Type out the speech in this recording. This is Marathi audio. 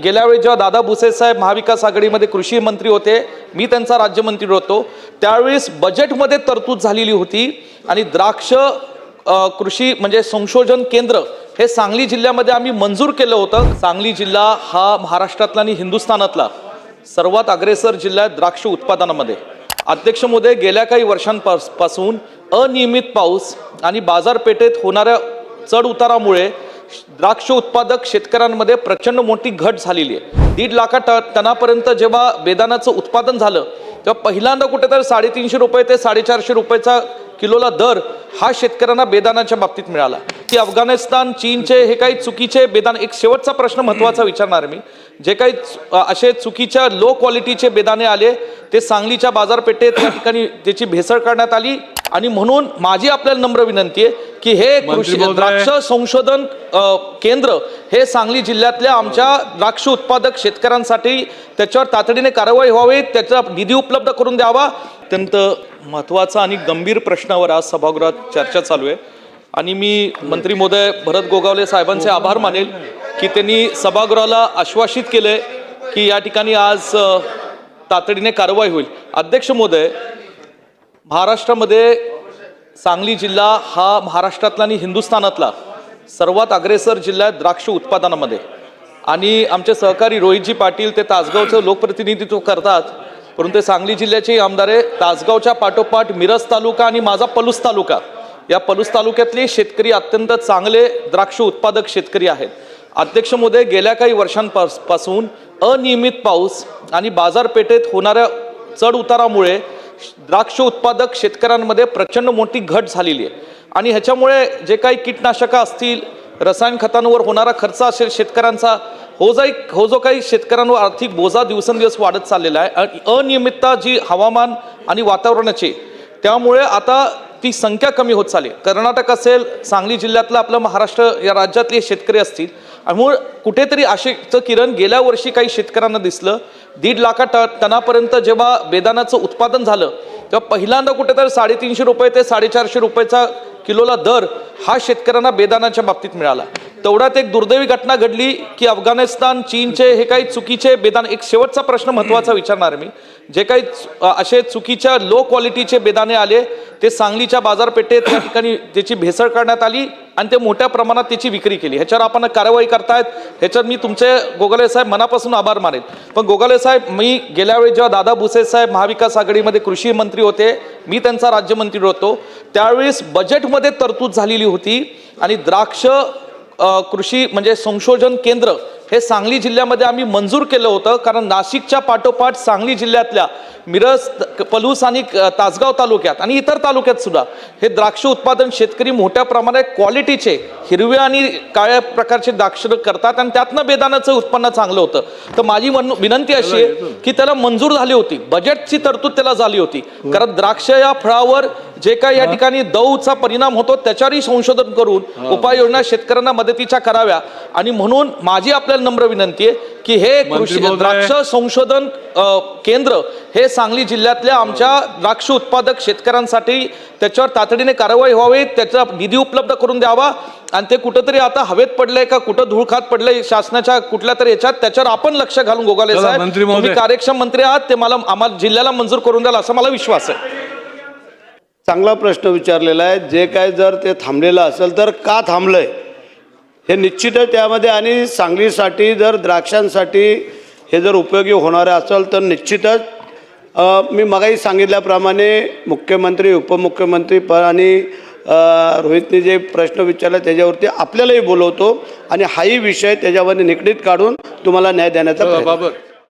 गेल्या वेळी जेव्हा दादा भुसे साहेब महाविकास आघाडीमध्ये कृषी मंत्री होते, मी त्यांचा राज्यमंत्री होतो, त्यावेळेस बजेटमध्ये तरतूद झालेली होती आणि द्राक्ष कृषी म्हणजे संशोधन केंद्र हे सांगली जिल्ह्यामध्ये आम्ही मंजूर केलं होतं। सांगली जिल्हा हा महाराष्ट्रातला आणि हिंदुस्थानातला सर्वात अग्रेसर जिल्हा आहे द्राक्ष उत्पादनामध्ये। अध्यक्ष महोदय, गेल्या काही वर्षांपासून अनियमित पाऊस आणि बाजारपेठेत होणाऱ्या चढ उतारामुळे द्राक्ष उत्पादक शेतकऱ्यांमध्ये प्रचंड मोठी घट झालेली आहे। 1.5 लाख टनापर्यंत जेव्हा बेदाण्याचं उत्पादन झालं तेव्हा पहिल्यांदा कुठेतरी 350 रुपये ते 450 रुपयाचा किलोला दर हा शेतकऱ्यांना बेदाण्याच्या बाबतीत मिळाला। की अफगाणिस्तान, चीनचे हे काही चुकीचे बेदाणे, एक शेवटचा प्रश्न महत्त्वाचा विचारणार मी, जे काही असे चुकीच्या लो क्वालिटीचे बेदाणे आले ते सांगलीच्या बाजारपेठेत त्या ठिकाणी त्याची भेसळ करण्यात आली आणि म्हणून माझी आपल्याला नम्र विनंती आहे की हे कृषी द्राक्ष संशोधन केंद्र हे सांगली जिल्ह्यातल्या आमच्या द्राक्ष उत्पादक शेतकऱ्यांसाठी त्याच्यावर तातडीने कारवाई व्हावी, त्याचा निधी उपलब्ध करून द्यावा। अत्यंत महत्त्वाचा आणि गंभीर प्रश्नावर आज सभागृहात चर्चा चालू आहे आणि मी मंत्री महोदय भरत गोगावले साहेबांचे आभार मानेल की त्यांनी सभागृहाला आश्वासित केले की या ठिकाणी आज तातडीने कारवाई होईल। अध्यक्ष महोदय, महाराष्ट्रामध्ये सांगली जिल्हा हा महाराष्ट्रातला आणि हिंदुस्थानातला सर्वात अग्रेसर जिल्हा आहे द्राक्ष उत्पादनामध्ये आणि आमचे सहकारी रोहितजी पाटील ते तासगावचं लोकप्रतिनिधित्व करतात, परंतु ते सांगली जिल्ह्याचे आमदार आहे। तासगावच्या पाठोपाठ मिरज तालुका आणि माझा पलूस तालुका, या पलूस तालुक्यातले शेतकरी अत्यंत चांगले द्राक्ष उत्पादक शेतकरी आहेत। अध्यक्ष महोदय, गेल्या काही वर्षांपासून अनियमित पाऊस आणि बाजारपेठेत होणाऱ्या चढ उतारामुळे द्राक्ष उत्पादक शेतकऱ्यांमध्ये प्रचंड मोठी घट झालेली आहे आणि ह्याच्यामुळे जे काही कीटनाशक असतील, रसायन खतांवर होणारा खर्च असेल शेतकऱ्यांचा, हो जो काही शेतकऱ्यांवर आर्थिक बोजा दिवसेंदिवस वाढत चाललेला आहे आणि अनियमितता जी हवामान आणि वातावरणाची, त्यामुळे आता ती संख्या कमी होत चालली। कर्नाटक असेल, सांगली जिल्ह्यातलं आपलं महाराष्ट्र या राज्यातले शेतकरी असतील, त्यामुळे कुठेतरी आशेचं किरण गेल्या वर्षी काही शेतकऱ्यांना दिसलं। 1.5 लाख टनापर्यंत जेव्हा बेदाण्याचं उत्पादन झालं तेव्हा पहिल्यांदा कुठेतरी 350 रुपये ते 450 रुपयाचा किलोला दर हा शेतकऱ्यांना बेदाण्याच्या बाबतीत मिळाला। तेवढ्यात एक दुर्दैवी घटना घडली की अफगाणिस्तान, चीनचे हे काही चुकीचे बेदाणे, एक शेवटचा प्रश्न महत्त्वाचा विचारणार मी, जे काही असे चुकीच्या लो क्वालिटीचे बेदाणे आले ते सांगलीच्या बाजारपेठेत त्या ठिकाणी त्याची भेसळ करण्यात आली आणि ते मोठ्या प्रमाणात त्याची विक्री केली। ह्याच्यावर आपण कारवाई करतायत, ह्याच्यावर मी तुमचे गोगावले साहेब मनापासून आभार मानेल। पण गोगावले साहेब, मी गेल्या वेळी जेव्हा दादा भुसे साहेब महाविकास आघाडीमध्ये कृषी मंत्री होते, मी त्यांचा राज्यमंत्री होतो, त्यावेळेस बजेटमध्ये तरतूद झालेली होती आणि द्राक्ष कृषी म्हणजे संशोधन केंद्र हे सांगली जिल्ह्यामध्ये आम्ही मंजूर केलं होतं, कारण नाशिकच्या पाठोपाठ सांगली जिल्ह्यातल्या मिरज, पलूस आणि तासगाव तालुक्यात आणि इतर तालुक्यात सुद्धा हे द्राक्ष उत्पादन शेतकरी मोठ्या प्रमाणात क्वालिटीचे हिरव्या आणि काळ्या प्रकारचे द्राक्ष करतात आणि त्यातनं बेदाण्याचं उत्पन्न चांगलं होतं। तर माझी विनंती अशी आहे की त्याला मंजूर झाली होती, बजेटची तरतूद त्याला झाली होती, कारण द्राक्ष या फळावर जे काही या ठिकाणी दौचा परिणाम होतो त्याच्यावरही संशोधन करून उपाययोजना शेतकऱ्यांना मदतीच्या कराव्या आणि म्हणून माझी आपल्याला नम्र विनंती आहे की हे कृषी द्राक्ष संशोधन केंद्र हे सांगली जिल्ह्यातल्या आमच्या द्राक्ष उत्पादक शेतकऱ्यांसाठी त्याच्यावर तातडीने कारवाई व्हावी, त्याचा निधी उपलब्ध करून द्यावा आणि ते कुठेतरी आता हवेत पडलंय का कुठं धूळ खात पडलंय शासनाच्या कुठल्या तरी याच्यात, त्याच्यावर आपण लक्ष घालून गोगावले साहेब, तुम्ही कार्यक्षम मंत्री आहात, ते आम्हाला जिल्ह्याला मंजूर करून द्याल असा मला विश्वास आहे। चांगला प्रश्न विचारलेला आहे। जे काय जर ते थांबलेलं असेल तर का थांबलंय हे निश्चितच त्यामध्ये, आणि सांगलीसाठी जर द्राक्षांसाठी हे जर उपयोगी होणारे असेल तर निश्चितच मी मगाही सांगितल्याप्रमाणे मुख्यमंत्री, उपमुख्यमंत्री आणि रोहितने जे प्रश्न विचारला त्याच्यावरती आपल्यालाही बोलवतो आणि हाही विषय त्याच्यामध्ये निगडीत काढून तुम्हाला न्याय देण्याचा प्रयत्न